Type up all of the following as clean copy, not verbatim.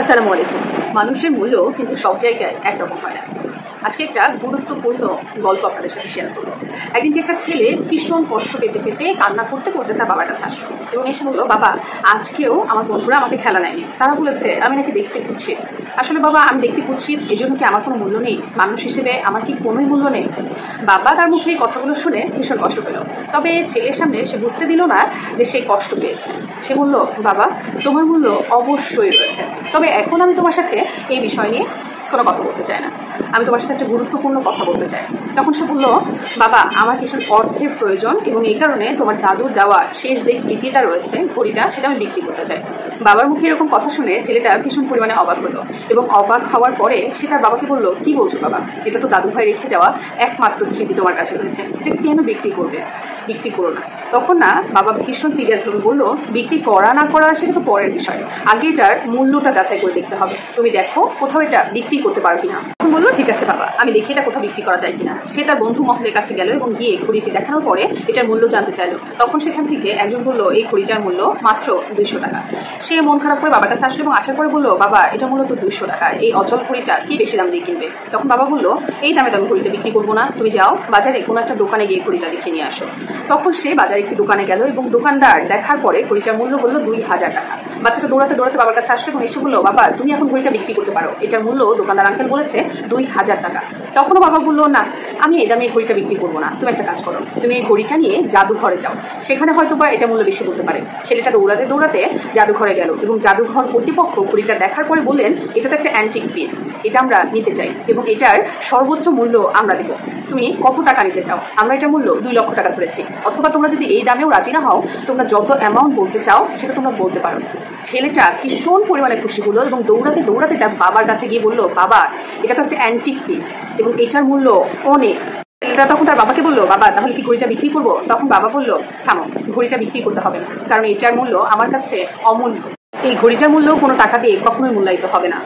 আসসালামু আলাইকুম। মানুষের মূল্য কিন্তু সব জায়গায় একরকম হয় না। আজকে একটা গুরুত্বপূর্ণ গল্প আপনাদের সাথে শেয়ার করবো। একদিন একটা ছেলে ভীষণ কষ্ট পেতে পেতে কান্না করতে করতে তার বাবার কাছে আসলো এবং এসে বললো, বাবা আজকেও আমার বন্ধুরা আমাকে খেলা নেয়নি, তারা বলেছে আমি নাকি দেখতে কুৎসিত। আসলে বাবা আমি দেখতে কুৎসিত এই জন্য কি আমার কোনো মূল্য নেই? মানুষ হিসেবে আমার কি কোনোই মূল্য নেই? বাবা তার মুখে এই কথাগুলো শুনে ভীষণ কষ্ট পেল। তবে ছেলের সামনে সে বুঝতে দিল না যে সে কষ্ট পেয়েছে। সে বলল, বাবা তোমার মূল্য অবশ্যই রয়েছে, তবে এখন আমি তোমার সাথে এই বিষয় নিয়ে কোনো কথা বলতে চাই না। আমি তোমার সাথে একটা গুরুত্বপূর্ণ কথা বলতে চাই। তখন সে বলল, বাবা আমার কিছু অর্থের প্রয়োজন এবং এই কারণে তোমার দাদুর দেওয়া শেষ যে স্মৃতিটা রয়েছে ঘড়িটা, সেটা আমি বিক্রি করতে চাই। বাবার মুখে এরকম কথা শুনে ছেলেটা ভীষণ পরিমাণে অবাক হলো এবং অবাক হওয়ার পরে সে তার বাবাকে বলল, কি বলছো বাবা, এটা তো দাদু ভাই রেখে যাওয়া একমাত্র স্মৃতি তোমার কাছে রয়েছে, এটা কেন বিক্রি করবে? বিক্রি করো না। তখন না বাবা ভীষণ সিরিয়াস ভাবে বললো, বিক্রি করা না করা সেটা তো পরের বিষয়, আগে এটার মূল্যটা যাচাই করে দেখতে হবে। তুমি দেখো কোথাও এটা বিক্রি করতে পারো কিনা। তখন বললো, ঠিক আছে বাবা, আমি দেখি এটা কোথাও বিক্রি করা যায় কিনা। সে তার বন্ধু মহলের কাছে গেল এবং গিয়ে ঘড়িটি দেখানোর পরে এটার মূল্য জানতে চাইলো। তখন সেখান থেকে একজন বললো, এই ঘড়িটার মূল্য মাত্র 200 টাকা। সে মন খারাপ করে বাবার কাছে আসলো এবং আসার পরে বললো, বাবা এটা মূলত 200 টাকা, এই অচল ঘড়িটা কি বেশি দাম দিয়ে কিনবে? তখন বাবা বললো, এই দামে দামে ঘড়িটা বিক্রি করবো না, তুমি যাও বাজারে কোনো একটা দোকানে গিয়ে ঘড়িটা দেখে নিয়ে আসো। তখন সে বাজারে একটি দোকানে গেল এবং দোকানদার দেখার পরে ঘড়িটার মূল্য বললো 2000 টাকা। বাচ্চাটা দৌড়াতে দৌড়াতে বাবার কাছে আসলো এবং এসে বললো, বাবা তুমি এখন ঘড়িটা বিক্রি করতে পারো, এটার মূল্য দোকানদার আঙ্কেল বলেছে 2000 টাকা। তখনও বাবা বললো, না আমি এই দামে এই ঘড়িটা বিক্রি করবো না, তুমি একটা কাজ করো, তুমি এই ঘড়িটা নিয়ে জাদুঘরে যাও, সেখানে হয়তো বা এটা মূল্য বেশি বলতে পারে। ছেলেটা দৌড়াতে দৌড়াতে জাদুঘরে গেল এবং জাদুঘর কর্তৃপক্ষ ঘড়িটা দেখার পরে বললেন, এটা তো একটা অ্যান্টিক পিস, এটা আমরা নিতে চাই এবং এটার সর্বোচ্চ মূল্য আমরা দেবো, তুমি কত টাকা নিতে চাও? আমরা এটা মূল্য 2 লক্ষ টাকা ধরেছি, অথবা তোমরা যদি এই দামেও রাজি না হও, তোমরা যত অ্যামাউন্ট বলতে চাও সেটা তোমরা বলতে পারো। ছেলেটা ভীষণ পরিমাণে খুশি হলো এবং দৌড়াতে দৌড়াতে তার বাবার কাছে গিয়ে বললো, বাবা এটা তো একটা অ্যান্টিক পিস এবং এটার মূল্য অনেক। ছেলেটা তখন তার বাবাকে বললো, বাবা তাহলে কি ঘড়িটা বিক্রি করবো? তখন বাবা বললো, থামো, ঘড়িটা বিক্রি করতে হবে না, কারণ এটার মূল্য আমার কাছে অমূল্য, এই ঘড়িটার মূল্য কোনো টাকা দিয়ে কখনোই মূল্যায়িত হবে না।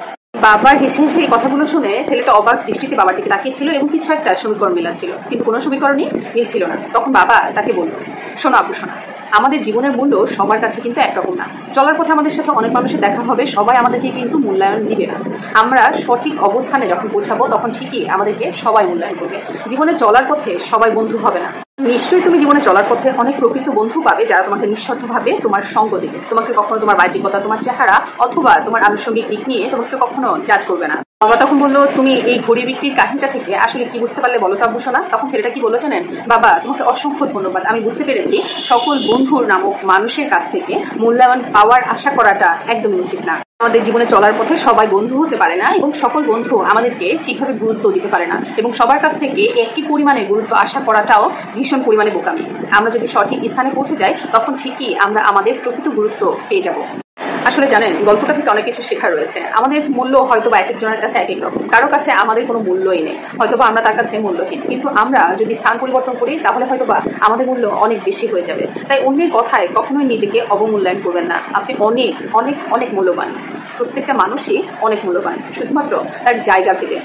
বাবার হেসে হেসে এই কথাগুলো শুনে ছেলেটা অবাক দৃষ্টিতে বাবার দিকে তাকিয়েছিল এবং কিছু একটা সমীকরণ মিলাচ্ছিল, কিন্তু কোনো সমীকরণই মিলছিল না। তখন বাবা তাকে বলল, শোনো আপু শোনা, আমাদের জীবনের মূল্য সবার কাছে কিন্তু একরকম না। চলার পথে আমাদের সাথে অনেক মানুষের দেখা হবে, সবাই আমাদেরকে কিন্তু মূল্যায়ন দিবে না। আমরা সঠিক অবস্থানে যখন পৌঁছাবো তখন ঠিকই আমাদেরকে সবাই মূল্যায়ন করবে। জীবনে চলার পথে সবাই বন্ধু হবে না। নিশ্চয়ই তুমি জীবনে চলার পথে অনেক প্রকৃত বন্ধু পাবে যারা তোমাকে নিঃস্বার্থভাবে তোমার সঙ্গ দেবে, তোমাকে কখনো তোমার বাহ্যিকতা, তোমার চেহারা অথবা তোমার আনুষঙ্গিক দিক নিয়ে তোমাকে কখনো জাজ করবে না। বাবা তখন বললো, তুমি এই ঘড়ি বিক্রির কাহিনীটা থেকে আসলে কি বুঝতে পারলে বলো তো আব্বু সোনা? তখন ছেলেটা কি বললো জানেন, বাবা তোমাকে অসংখ্য ধন্যবাদ, আমি বুঝতে পেরেছি সকল বন্ধুর নামক মানুষের কাছ থেকে মূল্যায়ন পাওয়ার আশা করাটা একদম উচিত না। আমাদের জীবনে চলার পথে সবাই বন্ধু হতে পারে না এবং সকল বন্ধু আমাদেরকে ঠিকভাবে গুরুত্ব দিতে পারে না এবং সবার কাছ থেকে একই পরিমাণে গুরুত্ব আশা করাটাও ভীষণ পরিমাণে বোকামি। আমরা যদি সঠিক স্থানে পৌঁছে যাই তখন ঠিকই আমরা আমাদের প্রকৃত গুরুত্ব পেয়ে যাব। আসলে জানেন, গল্পটা থেকে অনেক কিছু শেখার রয়েছে। আমাদের মূল্য হয়তো বা এক একজনের কাছে এক এক রকম, কারো কাছে আমাদের কোনো মূল্যই নেই, হয়তো বা আমরা তার কাছে মূল্যহীন, কিন্তু আমরা যদি স্থান পরিবর্তন করি তাহলে হয়তো বা আমাদের মূল্য অনেক বেশি হয়ে যাবে। তাই অন্যের কথায় কখনোই নিজেকে অবমূল্যায়ন করবেন না। আপনি অনেক অনেক অনেক মূল্যবান, প্রত্যেকটা মানুষই অনেক মূল্যবান, শুধুমাত্র তার জায়গা থেকে।